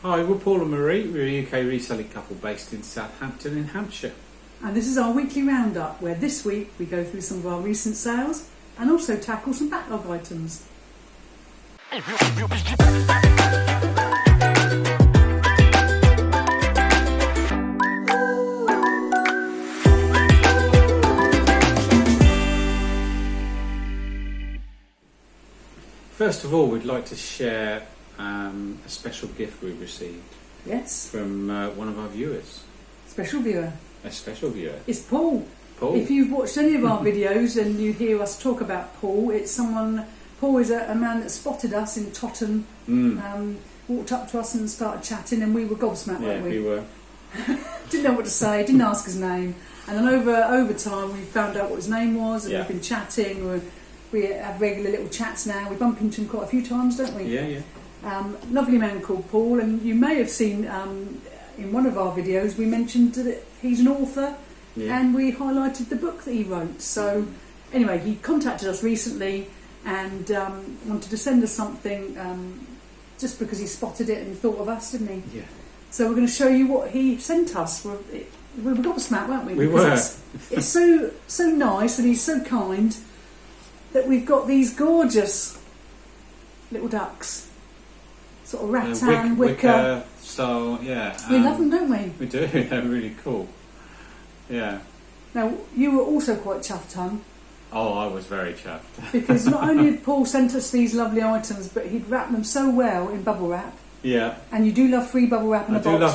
Hi, we're Paul and Marie. We're a UK reselling couple based in Southampton in Hampshire. And this is our weekly roundup, where this week we go through some of our recent sales and also tackle some backlog items. First of all, we'd like to share a special gift we received. Yes. From one of our viewers. Special viewer. A special viewer. It's Paul. Paul. If you've watched any of our videos and you hear us talk about Paul, it's someone. Paul is a man that spotted us in Totton, walked up to us and started chatting, and we were gobsmacked, weren't we? Yeah, we were. Didn't know what to say, didn't ask his name, and then over time we found out what his name was, and we've been chatting. We have regular little chats now. We bump into him quite a few times, don't we? Yeah. Lovely man called Paul, and you may have seen in one of our videos we mentioned that he's an author, and we highlighted the book that he wrote. So anyway, he contacted us recently and wanted to send us something just because he spotted it and thought of us, didn't he? Yeah. So we're going to show you what he sent us. We got gobsmacked, weren't we? We were. It's so nice, and he's so kind that we've got these gorgeous little ducks. Sort of rattan, wicker style, yeah. We love them, don't we? We do, they're really cool. Yeah. Now, you were also quite chuffed, hon. Oh, I was very chuffed. Because not only had Paul sent us these lovely items, but he'd wrapped them so well in bubble wrap. Yeah. And you do love free bubble wrap in a box, I do love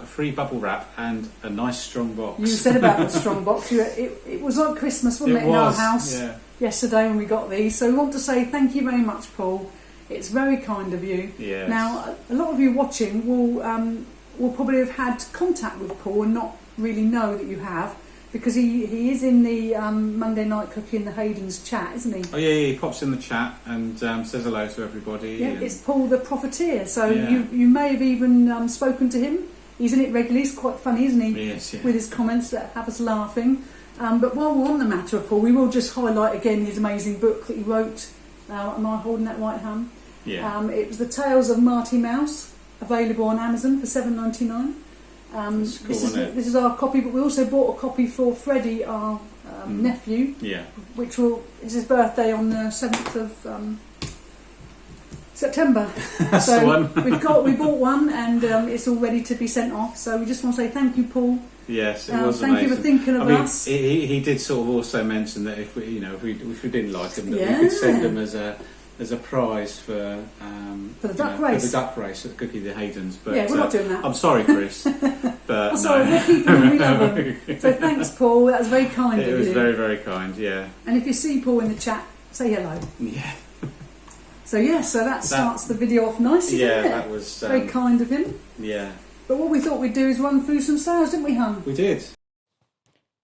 free bubble wrap and a nice strong box. You said about the strong box. It was like Christmas, wasn't it, in our house yesterday when we got these. So we want to say thank you very much, Paul. It's very kind of you. Yes. Now, a lot of you watching will probably have had contact with Paul and not really know that you have, because he is in the Monday Night Cookie in the Hayden's chat, isn't he? Oh yeah, he pops in the chat and says hello to everybody. Yeah, it's Paul the Profiteer. So you may have even spoken to him. He's in it regularly. He's quite funny, isn't he? Yes, yeah. With his comments that have us laughing. But while we're on the matter of Paul, we will just highlight again his amazing book that he wrote. Am I holding that right, Ham? Yeah. It was The Tales of Marty Mouse, available on Amazon for $7.99. This is our copy, but we also bought a copy for Freddie, our nephew. Yeah. Which is his birthday on the 7th of September. That's so the one. we bought one, and it's all ready to be sent off. So we just want to say thank you, Paul. Yes, it was thank amazing. you for thinking of us. He did sort of also mention that if we didn't like them, that we could send them as a prize for the duck race. For the duck race at the Cookie the Haydens. But we're not doing that. I'm sorry, Chris. But I'm sorry, we're keeping them. We love them. So thanks, Paul. That was very kind of you. It was very, very kind. Yeah. And if you see Paul in the chat, say hello. Yeah. So that starts the video off nicely. Yeah, didn't it? that was very kind of him. Yeah. But what we thought we'd do is run through some sales, didn't we, hon? We did.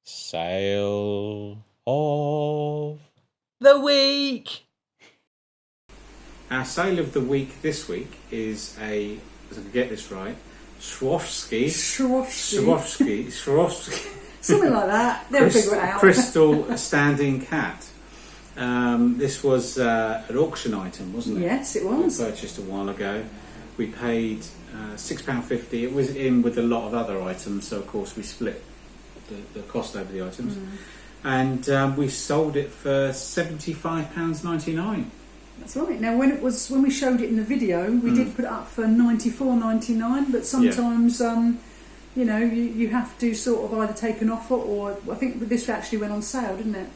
Sale of the week. Our sale of the week this week is as I can get this right, Swarovski. Something like that. They'll figure it out. Crystal standing cat. This was an auction item, wasn't it? Yes, it was. We purchased a while ago. We paid £6.50. It was in with a lot of other items, so of course we split the cost over the items. And we sold it for £75.99. That's right. Now, when we showed it in the video, we did put it up for $94.99, but sometimes you have to sort of either take an offer, or I think this actually went on sale, didn't it?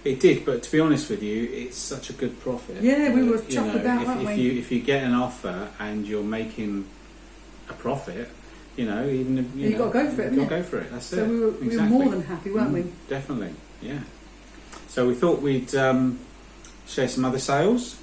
It did, but to be honest with you, it's such a good profit. Yeah, we were chuffed with that, weren't we? If you get an offer and you're making a profit, you've got to go for it. You've got to go for it. That's it. So we were more than happy, weren't we? Definitely, yeah. So we thought we'd share some other sales.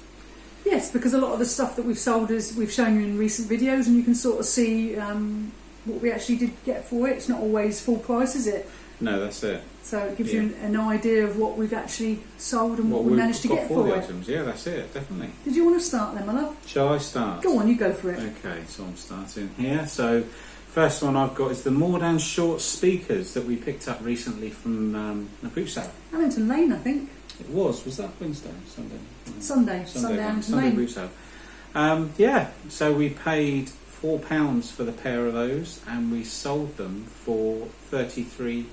Yes, because a lot of the stuff that we've sold we've shown you in recent videos, and you can sort of see what we actually did get for it. It's not always full price, is it? No, that's it. So it gives you an idea of what we've actually sold and what we managed to get for it. Items. Yeah, that's it, definitely. Did you want to start then, my love? Shall I start? Go on, you go for it. Okay, so I'm starting here. So first one I've got is the Mordaunt Short speakers that we picked up recently from a boot sale. Hamilton Lane, I think. It was that Wednesday? Sunday Hamilton Lane. boot sale. Yeah, so we paid £4 for the pair of those, and we sold them for £33.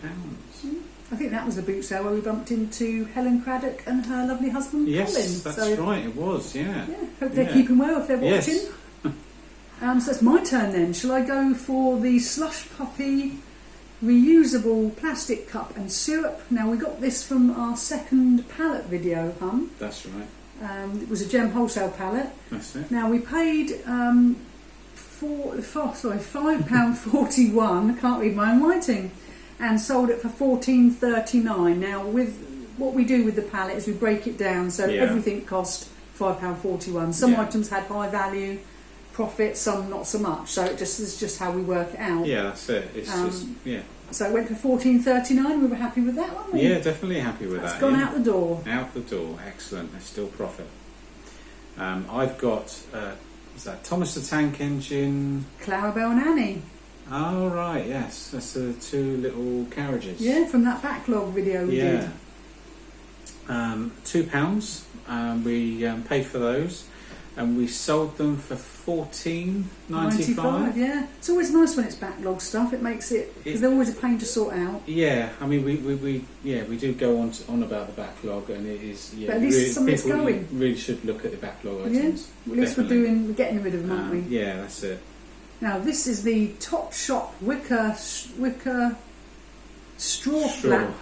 I think that was the boot sale where we bumped into Helen Craddock and her lovely husband Yes, Colin. that's right, it was, yeah. Hope they're keeping well if they're watching. Yes. So it's my turn then. Shall I go for the Slush Puppy reusable plastic cup and syrup? Now, we got this from our second pallet video, Hum. That's right. It was a Gem Wholesale pallet. That's it. Now, we paid £5.41, I can't read my own writing, and sold it for $14.39. Now, with what we do with the pallet is we break it down, so everything cost £5.41. Some items had high value, profit, some not so much. So it's just how we work it out. Yeah, that's it. It's So it went for $14.39. We were happy with that, weren't we? Yeah, definitely happy with that. It's gone out the door. Out the door, excellent. There's still profit. I've got what's that? Thomas the Tank Engine. Clarabelle and Annie. Oh right, yes, that's the two little carriages. Yeah, from that backlog video we did. £2. We paid for those, and we sold them for $14.95. Yeah, it's always nice when it's backlog stuff. It makes it, because they're always a pain to sort out. Yeah, I mean we do go on about the backlog, and it is. Yeah, but at least something's people going. Really should look at the backlog items. Yeah, at least we're getting rid of them, aren't we? Yeah, that's it. Now this is the Top Shop wicker straw flap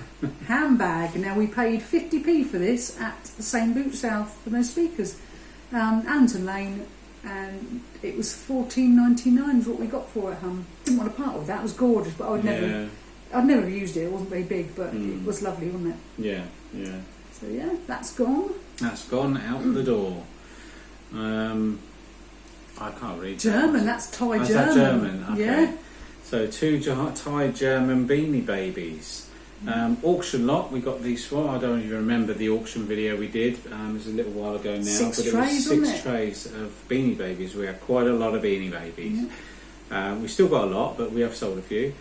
handbag. Now we paid 50p for this at the same boot sale for those speakers, Allington Lane, and it was $14.99 is what we got for it. Didn't want to part with that. It was gorgeous, but I'd never used it. It wasn't very big, but it was lovely, wasn't it? Yeah. So yeah, that's gone. That's gone out the door. I can't read German. That's Thai Is German. that German? Okay. Yeah. So two Thai German Beanie Babies. Auction lot. We got these for. I don't even remember the auction video we did. It was a little while ago now. Six but trays, it was 6 trays of Beanie Babies. We had quite a lot of Beanie Babies. Yeah. We still got a lot, but we have sold a few.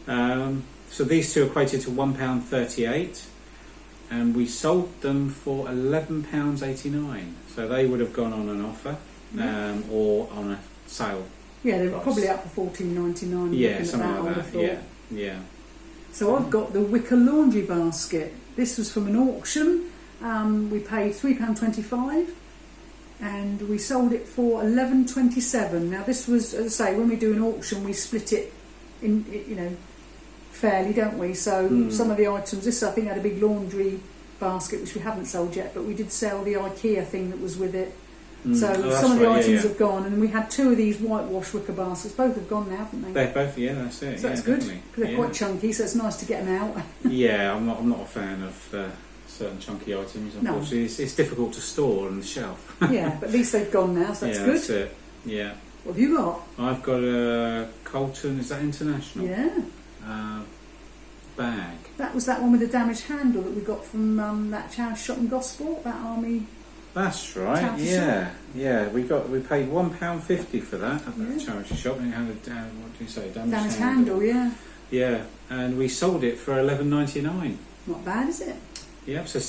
So these two equated to £1.38, and we sold them for £11.89. So they would have gone on an offer or on a sale. Yeah, they were probably up for $14.99. Yeah, something like that. Yeah. So I've got the wicker laundry basket. This was from an auction. We paid £3.25 and we sold it for $11.27. Now this was, as I say, when we do an auction we split it in, fairly, don't we? So some of the items, this I think had a big laundry basket which we haven't sold yet, but we did sell the IKEA thing that was with it. So some of the items have gone, and we had 2 of these whitewash wicker baskets. Both have gone now, haven't they? They're both, that's it. So that's good, because they're quite chunky, so it's nice to get them out. Yeah, I'm not a fan of certain chunky items, unfortunately. No. It's difficult to store on the shelf. Yeah, but at least they've gone now, so that's good. That's it. Yeah. What have you got? I've got a Colton, is that International? Yeah. Bag. That was that one with the damaged handle that we got from that charity shop in Gosport, that army. That's right. Yeah. We paid £1.50 for that at the charity shop, and it had a what do you say? Damaged handle. Yeah, and we sold it for $11.99. Not bad, is it? Yeah, so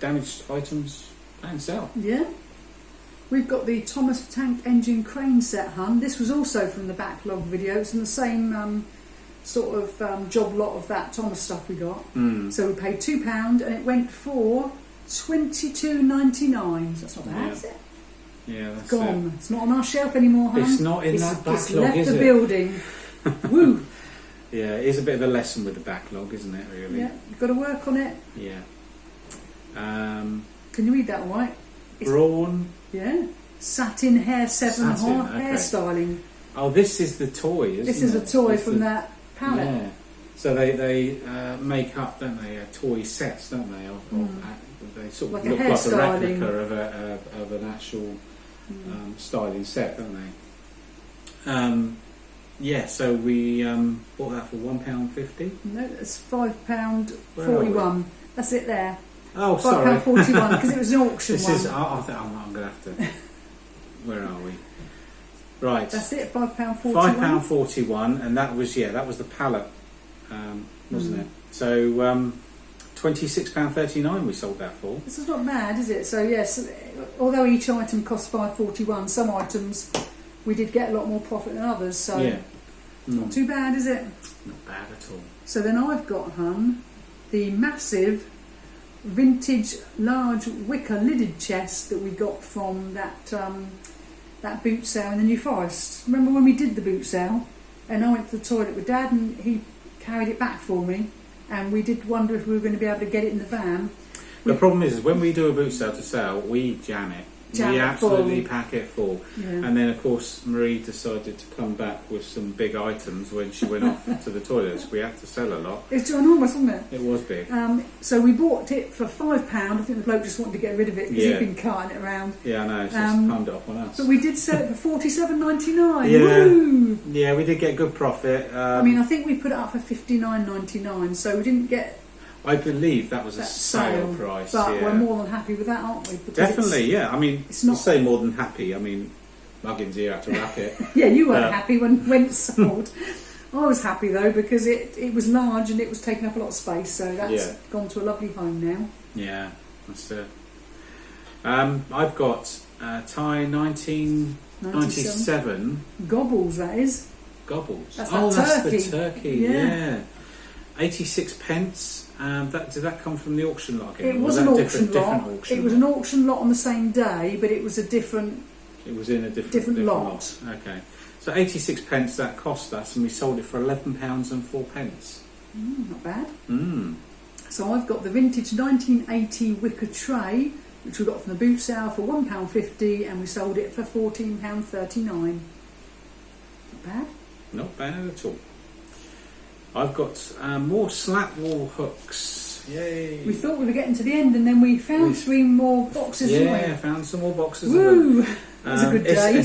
damaged items don't sell. Yeah. We've got the Thomas Tank Engine crane set, This was also from the backlog video. It's in the same sort of job lot of that Thomas stuff we got. So we paid £2 and it went for $22.99. That's not bad, is it? Yeah, that's gone. it. It's not on our shelf anymore, It's not in that backlog, it's left is the it? building. Woo! Yeah, it is a bit of a lesson with the backlog, isn't it, really? Yeah, you've got to work on it. Yeah. Can you read that all right? Brawn. Yeah. Satin hair 7 hairstyling. Oh, this is the toy, isn't it? This is a toy from that palette. Yeah. So they make up, don't they, toy sets, don't they? They sort of look like a replica of an actual styling set, don't they? So we bought that for £1.50. No, it's £5.41. That's it there. Oh, sorry. £5.41 because it was an auction this one. Is. I think I'm going to have to. Where are we? Right. That's it. £5.41. £5.41, and that was the pallet, wasn't it? So £26.39 we sold that for. This is not bad, is it? So yes, although each item cost £5.41, some items we did get a lot more profit than others. So Yeah. not too bad, is it? Not bad at all. So then I've got, the massive vintage large wicker lidded chest that we got from that boot sale in the New Forest. Remember when we did the boot sale and I went to the toilet with Dad and he carried it back for me, and we did wonder if we were going to be able to get it in the van. The problem is when we do a boot sale to sell, we jam it. We absolutely pack it full. Yeah. And then, of course, Marie decided to come back with some big items when she went off to the toilets. We had to sell a lot. It's ginormous, wasn't it? It was big. So we bought it for £5. I think the bloke just wanted to get rid of it because he'd been carting it around. Yeah, I know. It's just palmed it off on us. But we did sell it for $47.99. Yeah. Woo! Yeah, we did get good profit. I mean, I think we put it up for $59.99, so we didn't get I believe that was a that sale price. But yeah. we're more than happy with that, aren't we? Because Definitely, yeah. I mean, it's not- I'll say more than happy. I mean, Muggins here had to wrap it. Yeah, you weren't happy when it sold. I was happy though because it was large and it was taking up a lot of space, so that's gone to a lovely home now. Yeah, that's it. I've got Thai 1997 Gobbles, that is. gobbles. That's that's turkey. the turkey. Yeah. 86 pence. Did that come from the auction lot again? It was an auction lot. It was an auction lot on the same day, but it was a different. It was in a different lot. Okay. So 86 pence that cost us, and we sold it for £11.04. Not bad. Mm. So I've got the vintage 1980 wicker tray, which we got from the boot sale for £1.50, and we sold it for £14.39. Not bad. Not bad at all. I've got more slat wall hooks. Yay! We thought we were getting to the end, and then we found 3 more boxes, didn't we? Yeah, found some more boxes. Woo! It was a good day.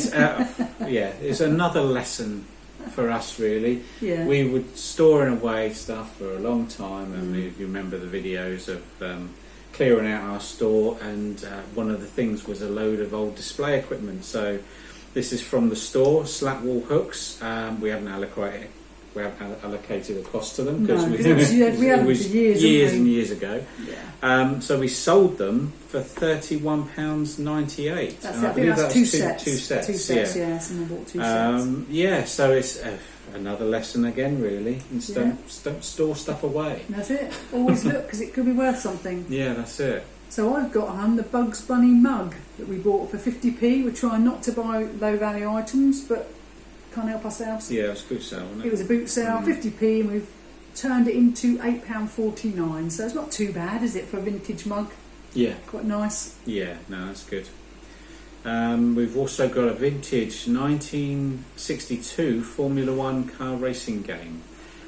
It's another lesson for us, really. Yeah. We were storing away stuff for a long time, and if you remember the videos of clearing out our store, and one of the things was a load of old display equipment. So this is from the store, slat wall hooks. We haven't allocated a cost to them because we haven't for years and years ago. Yeah. So we sold them for £31.98. That's And it. I think that's two sets. Two sets. Two sets. Yeah. Someone bought 2 sets. Yeah. So it's another lesson again, really. And don't store stuff away. That's it. Always look because it could be worth something. Yeah, that's it. So I've got the Bugs Bunny mug that we bought for 50p. We're trying not to buy low value items, but can't help ourselves. Yeah, it was a boot sale, wasn't it? It was a boot sale, 50p, and we've turned it into £8.49. So it's not too bad, is it, for a vintage mug? Yeah. Quite nice. Yeah, no, that's good. We've also got a vintage 1962 Formula One car racing game.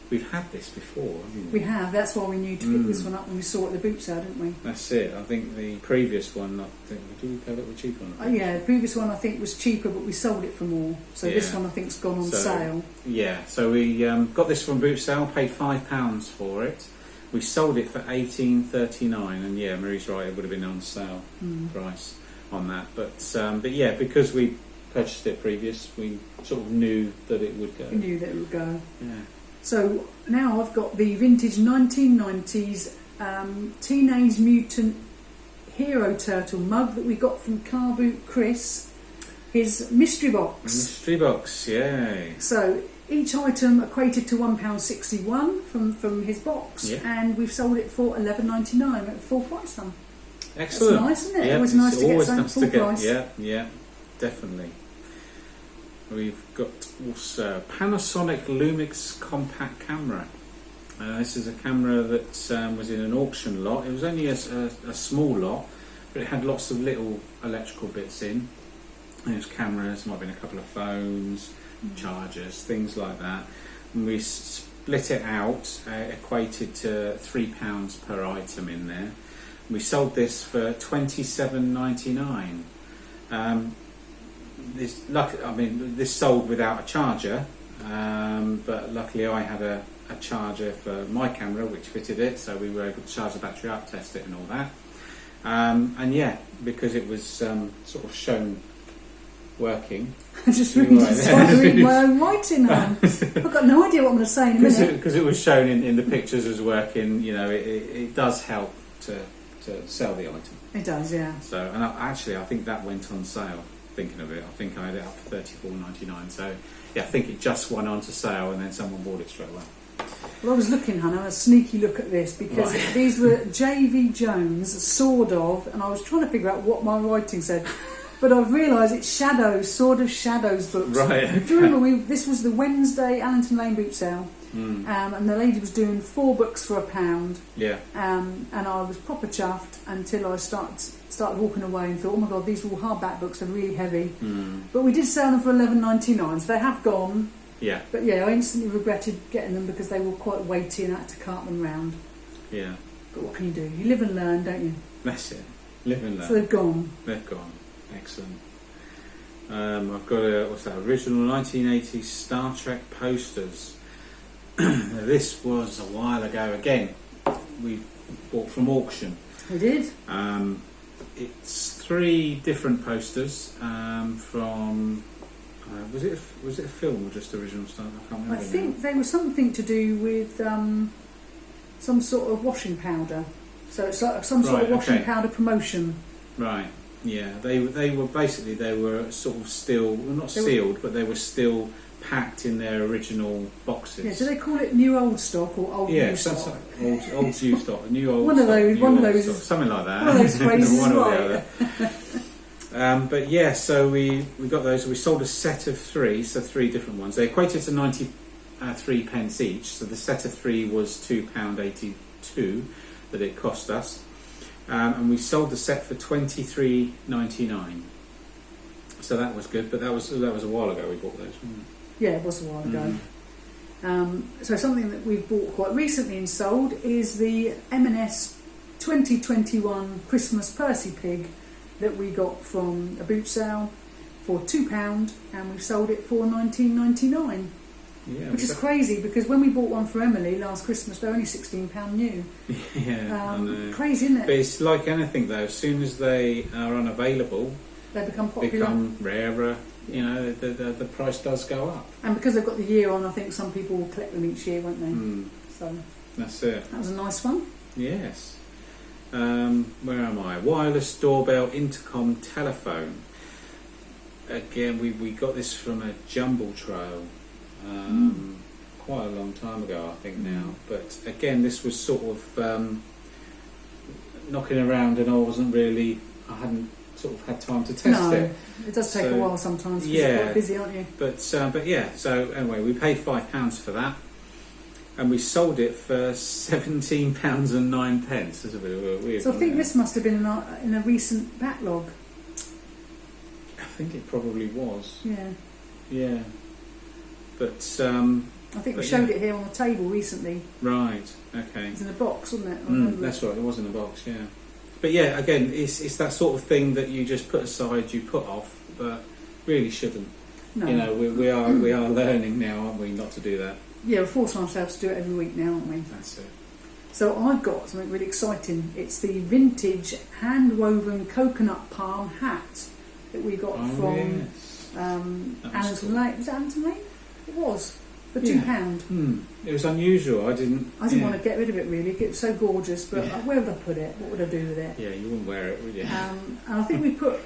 We've had this before, haven't we? We have. That's why we knew to pick this one up when we saw it at the boot sale, didn't we? That's it. I think the previous one, did we pay a little cheaper on it? Yeah, the previous one I think was cheaper, but we sold it for more. So this one I think's gone on sale. Yeah, so we got this from boot sale, paid £5 for it. We sold it for $18.39, and yeah, Marie's right, it would have been on sale price on that. But yeah, because we purchased it previous, we sort of knew that it would go. We knew that it would go. Yeah. So now I've got the vintage 1990s Teenage Mutant Hero Turtle mug that we got from Car Boot Chris. His mystery box. Mystery box, yay. So each item equated to £1.61 from his box, and we've sold it for $11.99 at full price then. Excellent. That's nice, isn't it? Yep, Always nice to get always something nice full to get, price. Yeah, definitely. We've got also Panasonic Lumix compact camera. This is a camera that was in an auction lot. It was only a small lot, but it had lots of little electrical bits in. And it was cameras, might have been a couple of phones, chargers, things like that. And we split it out, equated to £3 per item in there. We sold this for $27.99. This sold without a charger, but luckily I had a charger for my camera which fitted it, so we were able to charge the battery up, test it and all that. And yeah, because it was sort of shown working. I just really decided to read my own writing home. I've got no idea what I'm going to say in a minute. Because it was shown in the pictures as working, it does help to sell the item. It does, yeah. So, and I think that went on sale. Thinking of it, I think I had it up for $34.99. So, yeah, I think it just went on to sale, and then someone bought it straight away. Well, I was looking, Hannah, a sneaky look at this because these were J.V. Jones, sort of, and I was trying to figure out what my writing said. But I've realised it's Shadows, Sword of Shadows books. Right. Okay. Do you remember this was the Wednesday Allington Lane boot sale, and the lady was doing 4 books for £1. Yeah. And I was proper chuffed until I started walking away and thought, oh my god, these are all hardback books, they're really heavy. But we did sell them for $11.99, so they have gone. Yeah. But yeah, I instantly regretted getting them because they were quite weighty and I had to cart them round. Yeah. But what can you do? You live and learn, don't you? That's it. Live and learn. So they've gone. They've gone. Excellent. I've got original 1980s Star Trek posters. Now, this was a while ago. Again, we bought from auction. We did. It's 3 different posters from. Was it a film or just original Star Trek? I can't remember. I think they were something to do with some sort of washing powder. So it's like some sort of washing powder promotion. Right. Yeah, they were sort of still, well, not sealed, but they were still packed in their original boxes. Yeah, do they call it new old stock or old new stock? Yeah, old new stock, new old one stock. One of those, something like that. One of those phrases, one or right. the other. But yeah, so we got those. We sold a set of 3, so 3 different ones. They equated to 93 pence each. So the set of 3 was £2.82 that it cost us. And we sold the set for $23.99. So that was good, but that was a while ago we bought those, wasn't it? Yeah, it was a while ago. So something that we've bought quite recently and sold is the M&S 2021 Christmas Percy Pig that we got from a boot sale for £2, and we've sold it for $19.99. Yeah, which is crazy because when we bought one for Emily last Christmas, they're only £16 new. Yeah, I know. Crazy, isn't it? But it's like anything though. As soon as they are unavailable, they become popular, become rarer. The price does go up. And because they've got the year on, I think some people will collect them each year, won't they? So that's it. That was a nice one. Yes. Where am I? Wireless doorbell, intercom, telephone. Again, we got this from a jumble trail. Quite a long time ago, I think now. But again, this was sort of knocking around, and I hadn't sort of had time to test it. It does take a while sometimes because you're quite busy, aren't you? But yeah. So anyway, we paid £5 for that, and we sold it for £17.09. That's a bit of a weird. So I think this must have been in a recent backlog. I think it probably was. Yeah. Yeah. But I think we showed it here on the table recently. Right. Okay. It was in a box, wasn't it? That's right. It was in a box. Yeah. But yeah, again, it's that sort of thing that you just put aside, you put off, but really shouldn't. No. We are learning now, aren't we, not to do that. Yeah, we're forcing ourselves to do it every week now, aren't we? That's it. So I've got something really exciting. It's the vintage hand-woven coconut palm hat that we got from Allington Lane. Was it Allington Lane? It was. For £2. It was unusual. I didn't want to get rid of it really. It was so gorgeous, but where would I put it? What would I do with it? Yeah, you wouldn't wear it, would you? And I think we put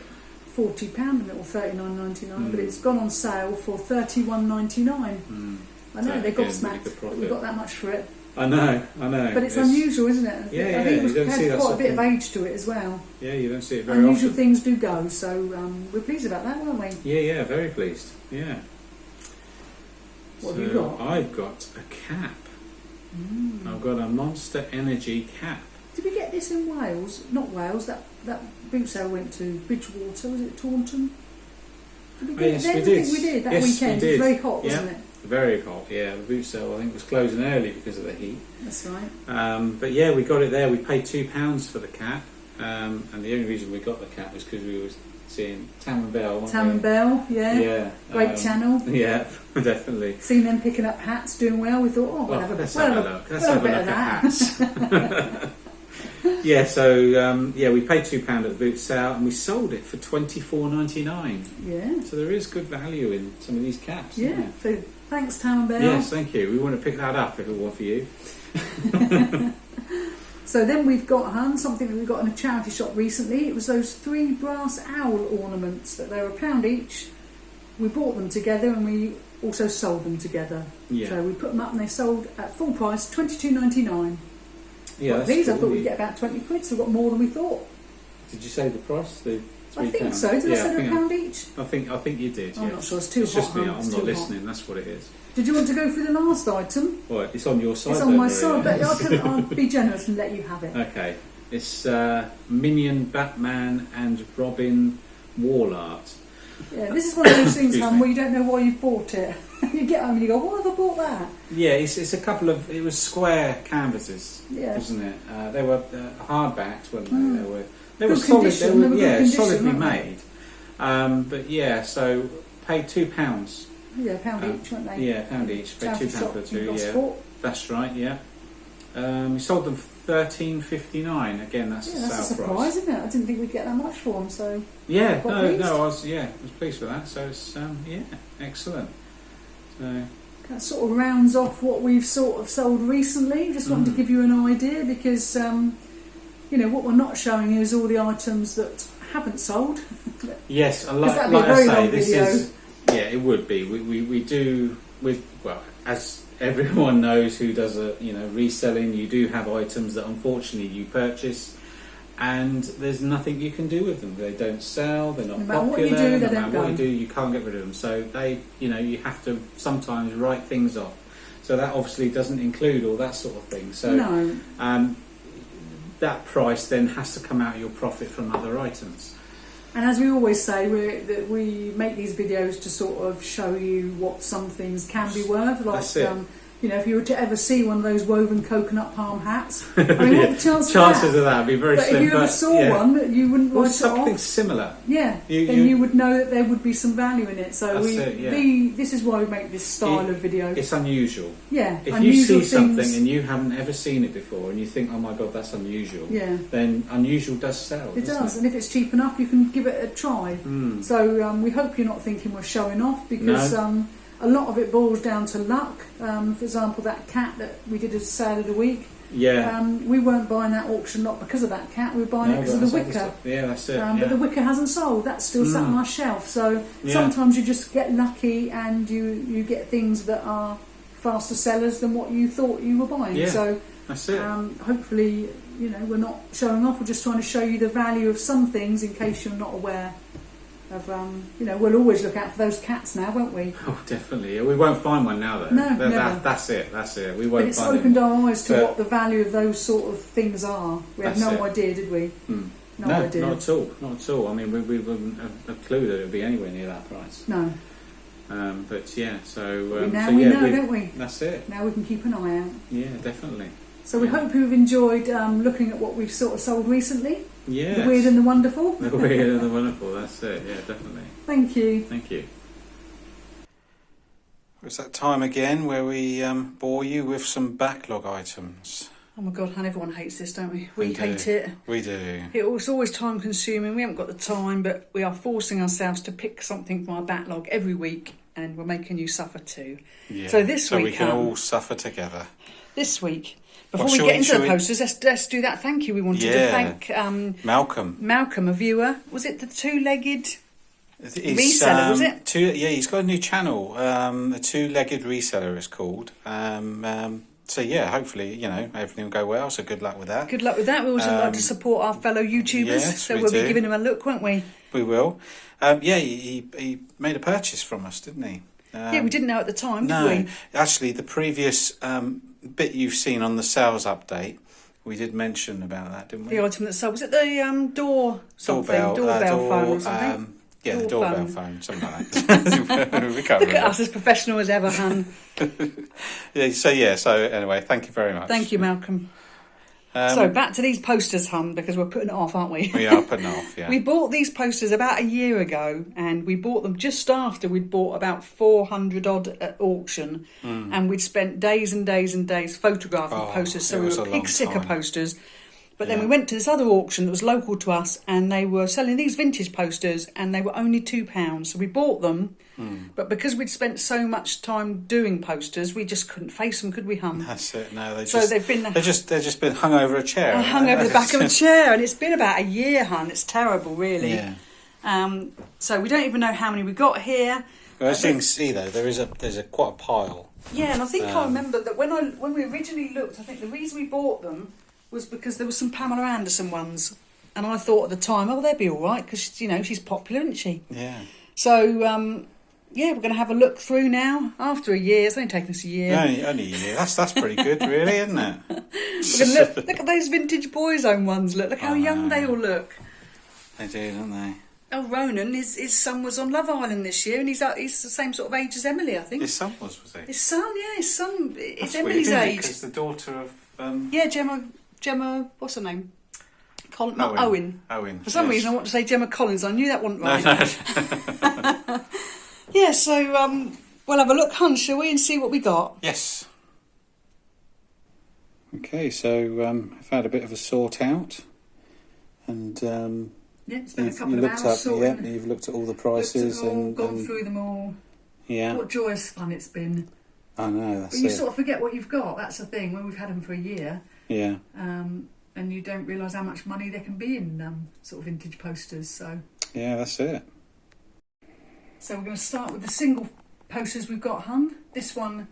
£40 in it, or $39.99, but it's gone on sale for $31.99. I know, they're gobsmacked. We got that much for it. I know. But it's unusual, isn't it? Yeah, I think it had quite a bit of age to it as well. Yeah, you don't see it very often. Unusual things do go, so we're pleased about that, weren't we? Yeah, very pleased. Yeah. What have you got? I've got a cap. I've got a Monster Energy cap. Did we get this in Wales? Not Wales, that boot sale went to Bridgewater, was it Taunton? Did we get yes, it then? we did. I think we did that yes, weekend. We did. It was very hot, wasn't it? Very hot, yeah. The boot sale, I think, was closing early because of the heat. That's right. But yeah, we got it there. We paid £2 for the cap, and the only reason we got the cap was because we were seeing Tam and Bell. Tam and Bell, yeah. Great channel. Yeah, definitely. Seen them picking up hats, doing well. We thought, let's have a look. Let's have a look at hats. Yeah, so we paid £2 at the boot sale and we sold it for $24.99. Yeah. So there is good value in some of these caps. Yeah. Isn't there? So thanks, Tam Bell. Yes, thank you. We want to pick that up if it were for you. So then we've got something that we got in a charity shop recently. It was those 3 brass owl ornaments that they were £1 each. We bought them together and we also sold them together. Yeah. So we put them up and they sold at full price, $22.99. Yeah, that's these cool, I thought we'd get about 20 quid, so we got more than we thought. Did you say the price? The I think £3? so. Did I say I £1 each? I think you did. I'm yes. not sure. It's too it's hot. just me. It's I'm too not hot. listening. That's what it is. Did you want to go through the last item? Well, it's on your side. It's on my though, side, really. but I'll be generous and let you have it. Okay. It's Minion, Batman, and Robin wall art. Yeah, this is one of those things, Excuse Hum, me. where you don't know why you've bought it. You get home and you go, why have I bought that? Yeah, it's a couple of. It was square canvases, Yeah. wasn't it? They were hardbacked, weren't they? Mm. They were Good solid. condition, they were good condition, solidly weren't they? made. But yeah, so paid £2. Yeah, £1 each, weren't they? Yeah, £1 each. Paid Charity £2 shop for the in two. Yeah, Gosport. that's right. Yeah. We sold them £13.59. Again, that's Yeah, the that's a sale surprise, price. isn't it? I didn't think we'd get that much for them, so... Yeah, Quite no, pleased. I was pleased with that. So it's excellent. So That sort of rounds off what we've sort of sold recently. Just wanted to give you an idea because, what we're not showing you is all the items that haven't sold. yes, and that'd like be a I very say, long this video. is it would be. We do as everyone knows who does reselling. You do have items that unfortunately you purchase. And there's nothing you can do with them. They don't sell. They're not No matter popular. what you do, they no don't matter what go. you do, you can't get rid of them. So you have to sometimes write things off. So that obviously doesn't include all that sort of thing. So No. that price then has to come out of your profit from other items. And as we always say, we make these videos to sort of show you what some things can be worth. Like, That's it. if you were to ever see one of those woven coconut palm hats, I mean, what are the chances Chances of that would be very but slim. if you ever saw one, you wouldn't or write it something off. similar. Yeah, then you would know that there would be some value in it. So That's it, this is why we make this style of video. It's unusual. Yeah, If you unusual see something things- and you haven't ever seen it before and you think, oh my god, that's unusual, Yeah. then unusual does sell. It doesn't does, and if it's cheap enough, you can give it a try. So we hope you're not thinking we're showing off because a lot of it boils down to luck. For example, that cat that we did as sale of the week. Yeah. We weren't buying that auction lot because of that cat. We were buying it because of the wicker. Yeah, that's it. But the wicker hasn't sold. That's still sat on our shelf. So sometimes you just get lucky and you get things that are faster sellers than what you thought you were buying. Yeah, so that's it. hopefully, we're not showing off. We're just trying to show you the value of some things in case you're not aware of. We'll always look out for those cats now, won't we? Oh, definitely. We won't find one now, though. No, never. That's it. We won't But it's find opened them. our eyes to So- what the value of those sort of things are. We had That's no it. idea, did we? No idea. Not at all. Not at all. I mean, we wouldn't have a clue that it would be anywhere near that price. No. But yeah, so Now we know, don't we? That's it. Now we can keep an eye out. Yeah, definitely. So we hope you've enjoyed looking at what we've sort of sold recently. Yeah. The weird and the wonderful. The weird and the wonderful. That's it. Yeah, definitely. Thank you. Thank you. It's that time again where we bore you with some backlog items. Oh my God, and everyone hates this, don't we? We We hate do. it. We do. It's always time consuming. We haven't got the time, but we are forcing ourselves to pick something from our backlog every week, and we're making you suffer too. Yeah. So this so week, we can all suffer together. This week, before Well, we shall get we- into shall the we- posters, let's do that thank you. We wanted to Yeah. thank Malcolm, a viewer. Was it the two-legged It's, reseller? Was it? He's got a new channel. The two-legged reseller is called. So yeah, hopefully everything will go well. So good luck with that. Good luck with that. We always like to support our fellow YouTubers, yes, so we we'll do. be giving him a look, won't we? We will. He made a purchase from us, didn't he? Yeah, we didn't know at the time, No, did we? actually, the previous bit you've seen on the sales update, we did mention about that, didn't we? The item that sold, was it the doorbell phone or something? Yeah, the Door doorbell phone. phone, something like that. We can't Look remember. at us, as professional as ever, Han. So anyway, thank you very much. Thank you, Malcolm. So back to these posters, hun, because we're putting it off, aren't we? We are putting it off, yeah. We bought these posters about a year ago, and we bought them just after we'd bought about 400 odd at auction, and we'd spent days and days and days photographing posters, so it we was were a long pig sick of time. posters. But then we went to this other auction that was local to us, and they were selling these vintage posters, and they were only £2. So we bought them, but because we'd spent so much time doing posters, we just couldn't face them, could we, hun? That's it. No, they've just been hung over a chair. Hung over the back of a chair, and it's been about a year, hun. It's terrible, really. Yeah. So we don't even know how many we got here. Well, as you can see, though, there's quite a pile. Yeah, and I think I remember that when we originally looked, I think the reason we bought them was because there were some Pamela Anderson ones, and I thought at the time, oh, they'd be all right because she's popular, isn't she? Yeah. So we're going to have a look through now after a year. It's only taken us a year. Only a year. That's pretty good, really, isn't it? We're going to look at those vintage boys' own ones. Look how young they all look. They do, don't they? Oh, Ronan, his son was on Love Island this year, and he's the same sort of age as Emily, I think. His son was he? His son, yeah, his son. It's That's Emily's weird, age. Because the daughter of Yeah, Gemma, what's her name? Owen. For some reason, I want to say Gemma Collins. I knew that wasn't right. No. Yeah, so we'll have a look, hun, shall we, and see what we got? Yes. Okay, so I've had a bit of a sort out, and it's been a couple of hours sorting. You've looked at all the prices and gone through them all. Yeah. What joyous fun it's been. I know, that's But you it. sort of forget what you've got. That's the thing. When we've had them for a year. Yeah. And you don't realise how much money there can be in sort of vintage posters. So. Yeah, that's it. So we're going to start with the single posters we've got, hun. This one,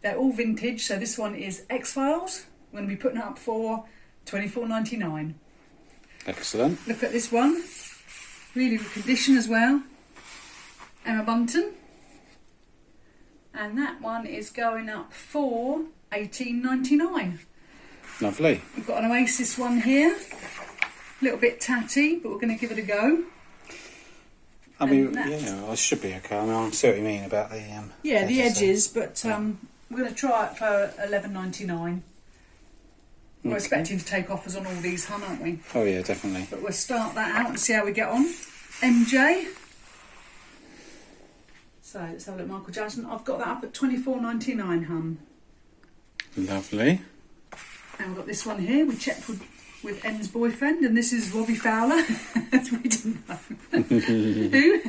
they're all vintage. So this one is X-Files. We're going to be putting it up for $24.99. Excellent. Look at this one. Really good condition as well. Emma Bunton. And that one is going up for $18.99. Lovely. We've got an Oasis one here. A little bit tatty, but we're going to give it a go. I mean, I should be okay. I mean, I see what you mean about the the edges, but we're going to try it for $11.99. We're expecting to take offers on all these, hun, aren't we? Oh yeah, definitely. But we'll start that out and see how we get on. MJ. So let's have a look, Michael Jackson. I've got that up at $24.99, hun. Lovely. And we've got this one here. We checked with Em's boyfriend, and this is Robbie Fowler. We didn't know. Who?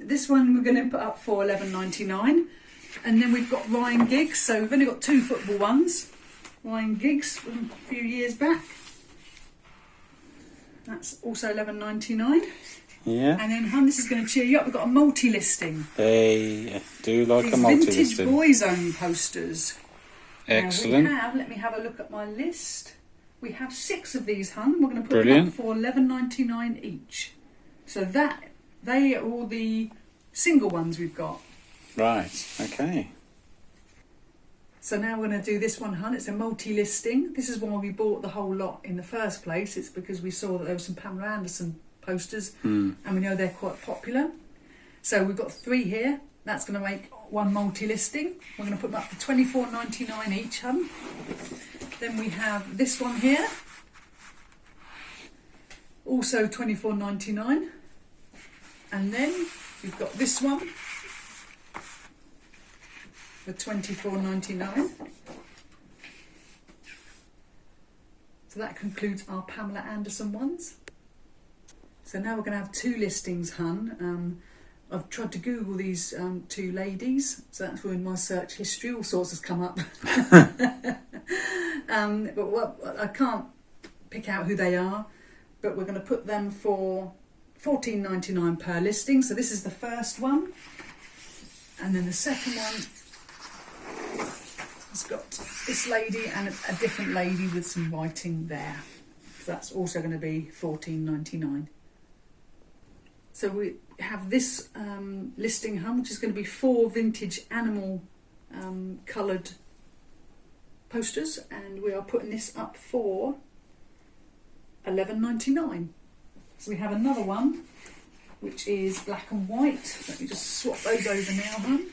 This one we're going to put up for $11.99. And then we've got Ryan Giggs. So we've only got two football ones. Ryan Giggs from a few years back. That's also $11.99. Yeah. And then, hun, this is going to cheer you up. We've got a multi-listing. They do like a multi-listing. Vintage Boys Own posters. Excellent. Let me have a look at my list. We have 6 of these, hun. We're going to put Brilliant. them up for $11.99 each. So they are all the single ones we've got. Right, okay. So now we're going to do this one, hun. It's a multi-listing. This is why we bought the whole lot in the first place. It's because we saw that there were some Pamela Anderson posters, and we know they're quite popular. So we've got 3 here. That's going to make one multi-listing. We're going to put them up for $24.99 each, hun. Then we have this one here, also $24.99. And then we've got this one for $24.99. So that concludes our Pamela Anderson ones. So now we're going to have 2 listings, hun. I've tried to Google these 2 ladies, so that's where in my search history all sorts has come up. But I can't pick out who they are, but we're going to put them for $14.99 per listing. So this is the first one, and then the second one has got this lady and a different lady with some writing there. So that's also going to be $14.99. So we have this listing, hun, which is going to be 4 vintage animal coloured posters, and we are putting this up for $11.99. So we have another one, which is black and white. Let me just swap those over now, hun.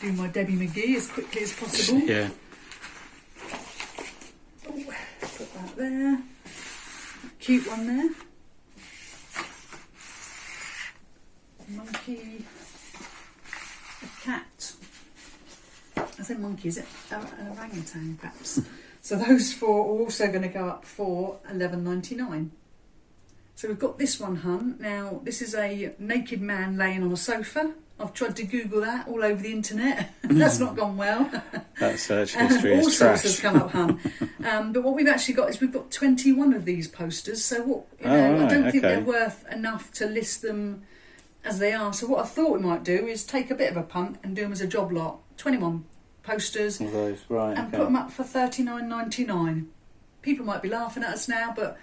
Do my Debbie McGee as quickly as possible. Yeah. Oh, put that there. Cute one there. Monkey, a cat. I said monkey, is it? An orangutan, perhaps. So those 4 are also going to go up for $11.99. So we've got this one, hun. Now, this is a naked man laying on a sofa. I've tried to Google that all over the internet. That's not gone well. That search history is all trash. sorts has come up, hun. But what we've actually got is we've got 21 of these posters. So what I don't think they're worth enough to list them as they are. So what I thought we might do is take a bit of a punt and do them as a job lot. 21 posters, All those, right? and put them up for $39.99. People might be laughing at us now, but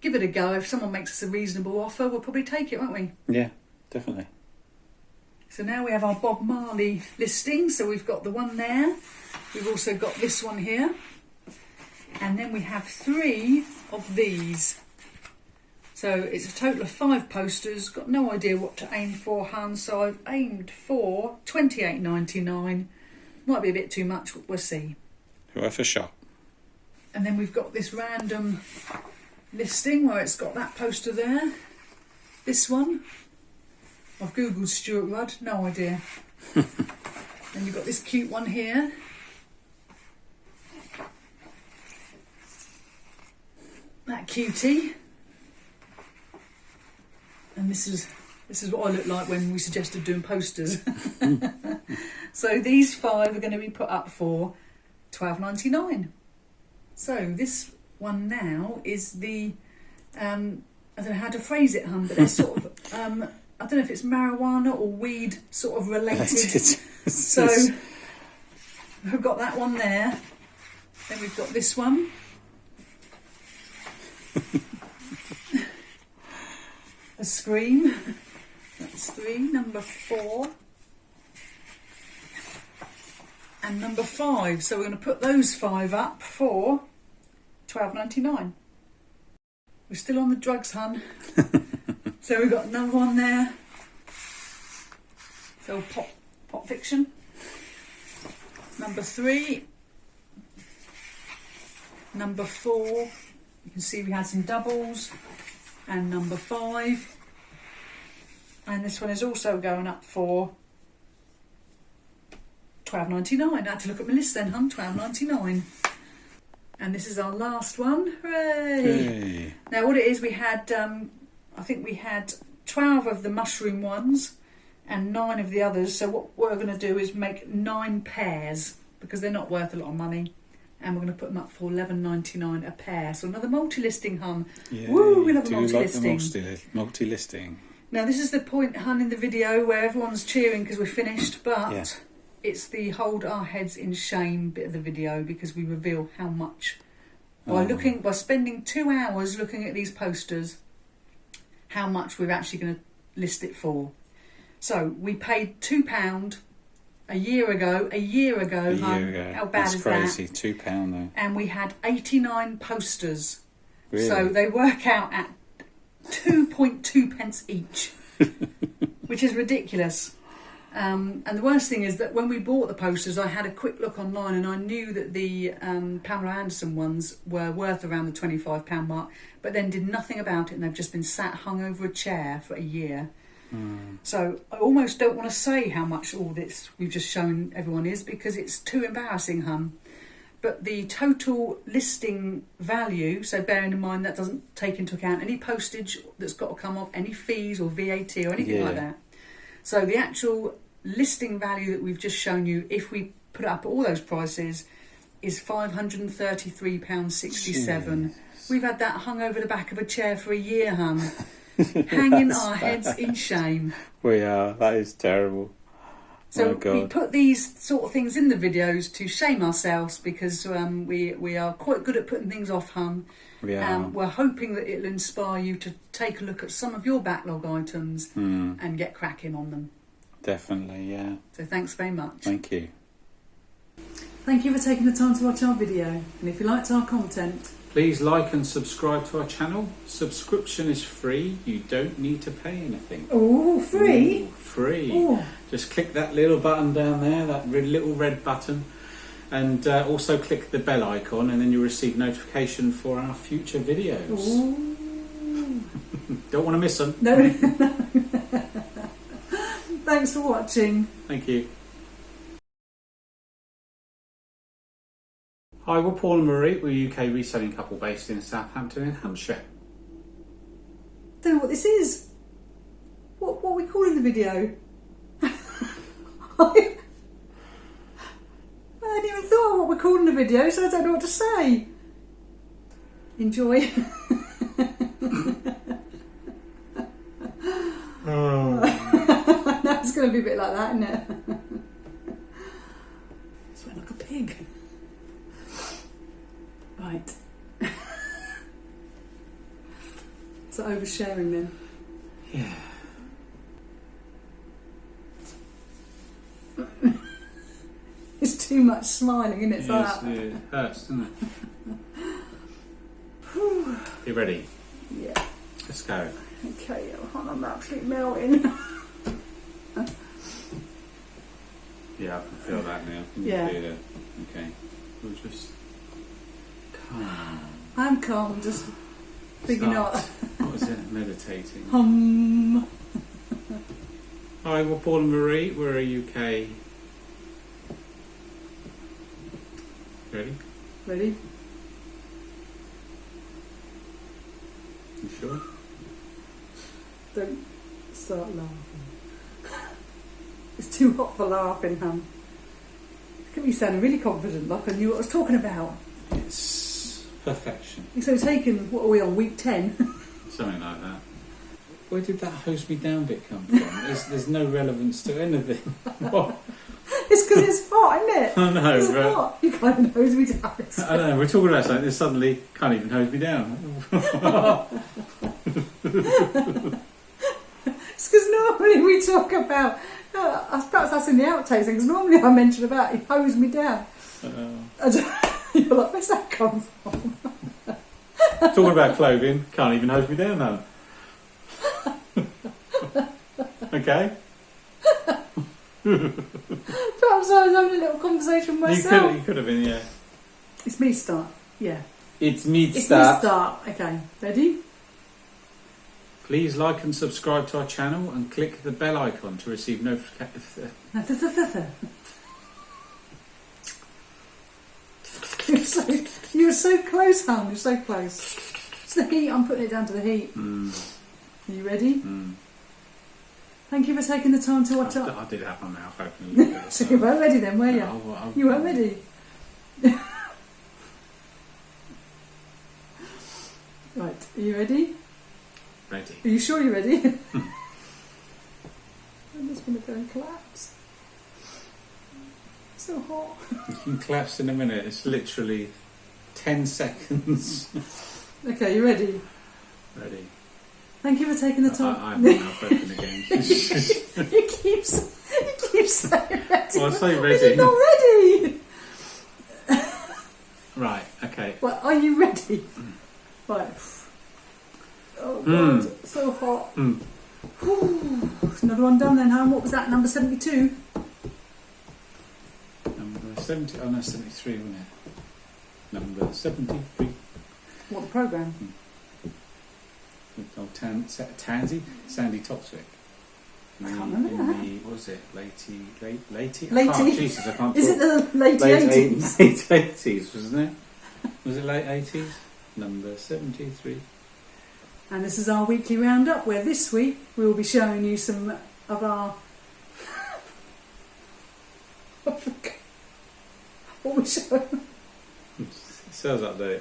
give it a go. If someone makes us a reasonable offer, we'll probably take it, won't we? Yeah, definitely. So now we have our Bob Marley listing. So we've got the one there. We've also got this one here. And then we have 3 of these. So it's a total of 5 posters. Got no idea what to aim for, hun. So I've aimed for $28.99. Might be a bit too much, we'll see. Worth a shot. And then we've got this random listing where it's got that poster there. This one. I've googled Stuart Rudd, no idea. Then you've got this cute one here. That cutie. And this is what I look like when we suggested doing posters. So these 5 are going to be put up for $12.99. So this one now is the I don't know how to phrase it, hun, but they're sort of I don't know if it's marijuana or weed sort of related. So we've got that one there. Then we've got this one. A scream. That's 3. Number 4. And number 5. So we're going to put those 5 up for $12.99. We're still on the drugs, hun. So we've got another one there. So pop fiction. Number 3. Number 4. You can see we had some doubles. And number 5. And this one is also going up for $12.99. I had to look at my list then, hun. $12.99. And this is our last one. Hooray! Hey. Now what it is, we had I think we had 12 of the mushroom ones and 9 of the others. So what we're going to do is make 9 pairs because they're not worth a lot of money. And we're going to put them up for $11.99 a pair. So another multi-listing, hun. Yeah, Woo, we love a do multi-listing. Like the multi-listing. Now this is the point, hun, in the video where everyone's cheering because we're finished, but it's the hold our heads in shame bit of the video because we reveal how much by spending 2 hours looking at these posters, how much we're actually going to list it for. So we paid £2 a year ago. How bad That's is crazy. that? £2 though. And we had 89 posters. Really? So they work out at 2.2 pence each, which is ridiculous. And the worst thing is that when we bought the posters, I had a quick look online and I knew that the Pamela Anderson ones were worth around the £25 mark, but then did nothing about it and they've just been sat hung over a chair for a year. So I almost don't want to say how much all this we've just shown everyone is because it's too embarrassing, hun. But the total listing value, so bearing in mind that doesn't take into account any postage that's got to come off, any fees or VAT or anything like that. So the actual listing value that we've just shown you, if we put up all those prices, is £533.67. We've had that hung over the back of a chair for a year, hun. Hanging our heads in shame. We are. That is terrible. So we put these sort of things in the videos to shame ourselves because we are quite good at putting things off, hun. We're hoping that it'll inspire you to take a look at some of your backlog items and get cracking on them. Definitely, yeah. So thanks very much. Thank you. Thank you for taking the time to watch our video. And if you liked our content, please like and subscribe to our channel. Subscription is free. You don't need to pay anything. Oh, free? Ooh, free. Ooh. Just click that little button down there, that little red button, and also click the bell icon, and then you'll receive notification for our future videos. Ooh. Don't want to miss them. No. Thanks for watching. Thank you. Hi, we're Paul and Marie. We're a UK reselling couple based in Southampton in Hampshire. Don't know what this is. What are we calling the video? I hadn't even thought of what we're calling the video, so I don't know what to say. Enjoy. Now it's going to be a bit like that, isn't it? It's like a pig. Right. Is that oversharing then? Yeah. It's too much smiling, isn't it? It's like Yes, that. it hurts, doesn't it? You ready? Yeah. Let's go. Okay, I'm absolutely melting. Yeah, I can feel that now. Can you Yeah. feel it? Okay. We'll just calm. I'm calm, just figuring out. What was it? Meditating. Hi, we're Paul and Marie. We're a UK. Ready? Ready? You sure? Don't start laughing. It's too hot for laughing, hon. Look at me sounding really confident, like I knew what I was talking about. It's perfection. So taken, what are we on, week 10? Something like that. Where did that hose me down bit come from? There's no relevance to anything. What? It's because it's hot, isn't it? I know, It's but hot. You can't even hose me down. I don't know. We're talking about something that suddenly can't even hose me down. It's because normally we talk about, perhaps that's in the outtakes, because normally I mention about he hosed me down. You're like, where's that come from? Talking about clothing, can't even hose me down, though. Okay. Perhaps I was having a little conversation with myself. You could have been, yeah. It's me start, yeah. It's me It's start. me start. Okay, ready? Please like and subscribe to our channel and click the bell icon to receive notifications. You were so close, hon. You're so close. It's the heat. I'm putting it down to the heat. Are you ready? Thank you for taking the time to watch up. I did have my mouth open a little bit. So you weren't ready then, were you? No, You weren't ready. Right, are you ready? Ready. Are you sure you're ready? I'm just going to go and collapse. So hot. You can collapse in a minute. It's literally 10 seconds. Okay, you ready? Ready. Thank you for taking the time. I have my mouth open again. you keep saying ready. Well, I say But ready. you're not ready. Right, okay. Well, are you ready? Right. Oh God, so hot. Whew. Another one done then, hon. What was that? Number 72? Number 70. Oh no, 73, wasn't it? Number 73. What, the programme? Oh, Tansy? Sandy Toxic. I can't remember that. What was it? Latey? Latey? Jesus, I can't Is talk. it the late 80s? Late 80s, wasn't it? Was it late 80s? Number 73. And this is our weekly roundup, where this week we will be showing you some of our... what we show? Sales update.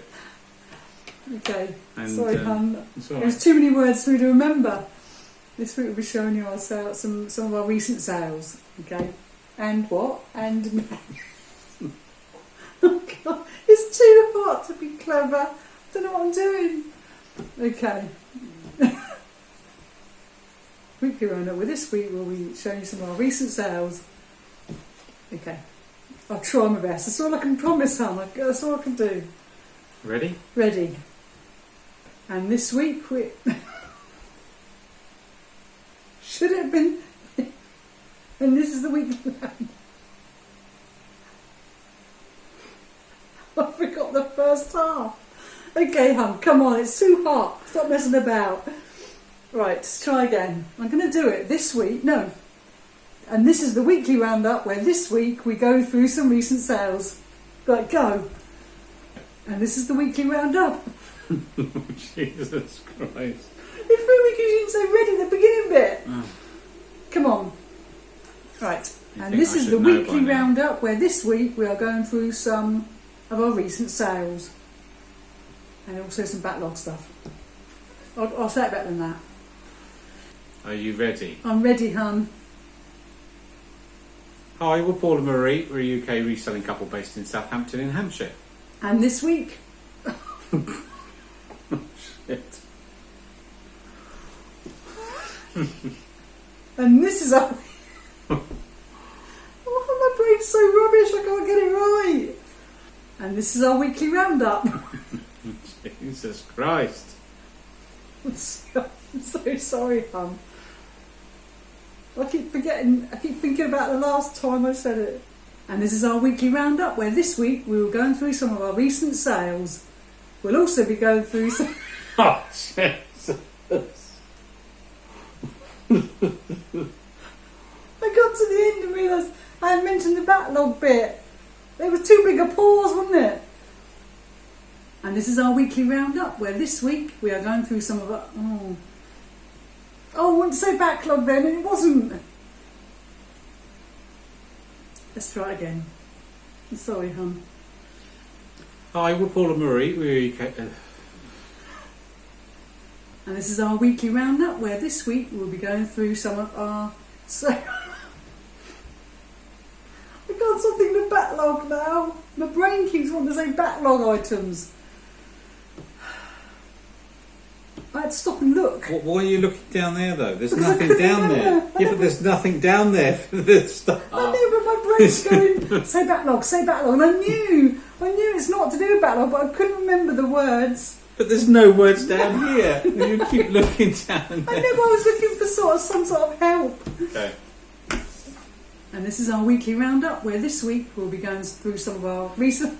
Okay, And, sorry, hon. It's all There's right. too many words for me to remember. This week we'll be showing you our sales, some of our recent sales. Okay, and what? And oh God, it's too hot to be clever. I don't know what I'm doing. Okay. Weekly roundup. Well, this week we'll be showing you some of our recent sales. Okay, I'll try my best. That's all I can promise, hon. That's all I can do. Ready? Ready. And this week we should have been. And this is the week. I forgot the first half. Okay, hon, come on, it's too hot. Stop messing about. Right, let's try again. I'm going to do it this week. No. And this is the weekly roundup where this week we go through some recent sales. Right, go. And this is the weekly roundup. Jesus Christ. It's really because you didn't say ready at the beginning bit. Oh. Come on. Right. You And think this I is should the know weekly by now? roundup where this week we are going through some of our recent sales. And also some backlog stuff. I'll say it better than that. Are you ready? I'm ready, hun. Hi, we're Paul and Marie. We're a UK reselling couple based in Southampton in Hampshire. And this week... Shit. And this is our... Oh, my brain's so rubbish, I can't get it right. And this is our weekly roundup. Jesus Christ. I'm so sorry, hon. I keep thinking about the last time I said it. And this is our weekly roundup where this week we were going through some of our recent sales. We'll also be going through some... Oh, Jesus. I got to the end and realised I hadn't mentioned the backlog bit. There was too big a pause, wasn't it? And this is our weekly roundup where this week we are going through some of our... Oh, I wanted to say backlog then and it wasn't. Let's try it again. I'm sorry, hon. Hi, we're Paul and Marie. We're UK... And this is our weekly roundup where this week we'll be going through some of our... So... I can't stop thinking of backlog now. My brain keeps wanting to say backlog items. I had to stop and look. Why are you looking down there, though? There's Because I nothing couldn't down there. remember. Yeah, but there's nothing down there for the stuff. I know, but my brain's going, say backlog, and I knew it's not to do with backlog, but I couldn't remember the words. But there's no words down here. And you keep looking down I there. know, but I was looking for some sort of help. Okay. And this is our weekly roundup, where this week we'll be going through some of our recent...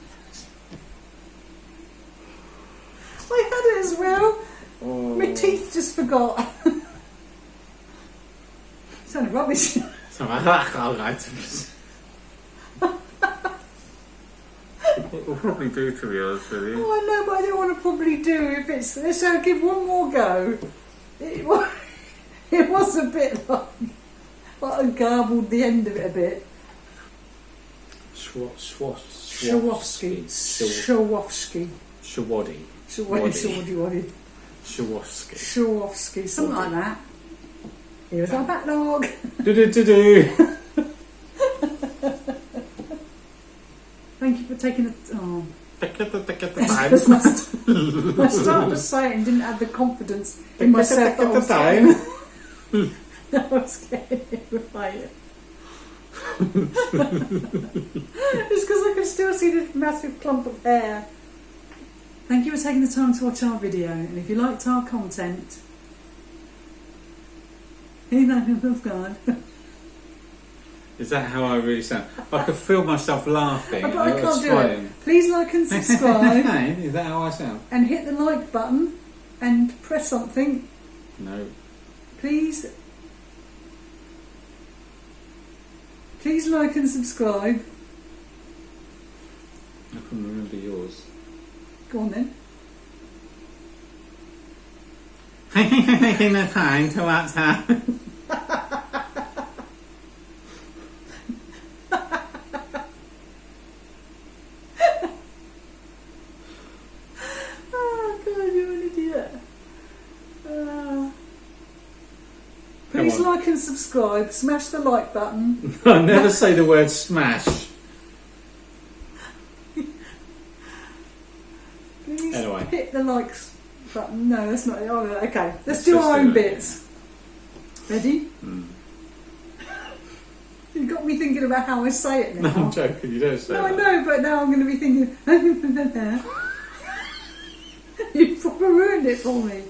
I had it as well. Oh. My teeth just forgot. Sounded rubbish. Some backlog items. We'll probably do, to be honest with you. Oh, I know, but I don't want to probably do if it's... So I'll give one more go. It was a bit like I garbled the end of it a bit. Schwowski. Shawowski. Shawody. Shawowski. Something like that. Here's our backlog. Do. Thank you for taking the... Oh. Take the time. I started to say it and didn't have the confidence in myself. Take the time. I was getting it right. It's because I can still see this massive clump of hair. Thank you for taking the time to watch our video, and if you liked our content, hit that of God. Is that how I really sound? I could feel myself laughing. But I can't do smiling. it. Please like and subscribe, Is that how I sound? and hit the like button, and press something. No. Please like and subscribe. I can remember yours. Go on then. Taking the time to watch her. Oh God, you're an idiot. Please on. like and subscribe. Smash the like button. I never say the word smash. Please Anyway. hit the likes button. No, that's not it. Oh, okay, let's Let's do just our do own it. bits. Ready? Mm. You got me thinking about how I say it No, now. I'm joking. You don't say No, that. I know, but now I'm going to be thinking. You've probably ruined it for me.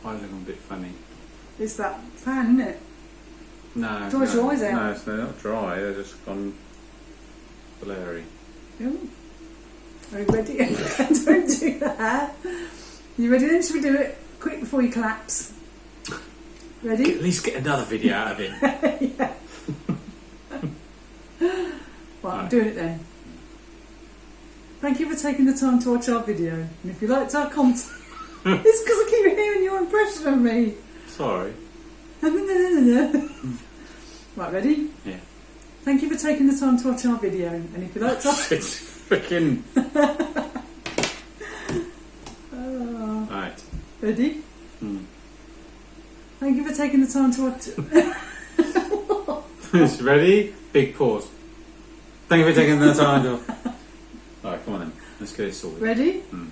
I look a bit funny. It's that fan, isn't it? No. Dries your eyes out. No, they're not dry. They're just gone blurry. Are you ready? Don't do that. You ready then? Should we do it quick before you collapse? Ready? At least get another video out of it. Yeah. Right, I'm doing it then. Thank you for taking the time to watch our video. And if you liked our content... It's because I keep hearing your impression of me. Sorry. Right, ready? Yeah. Thank you for taking the time to watch our video. And if you liked our... It's freaking... Right. Ready? Hmm. Thank you for taking the time to watch... Ready? Big pause. Thank you for taking the time to... Alright, come on then. Let's get it sorted. Ready? Hmm.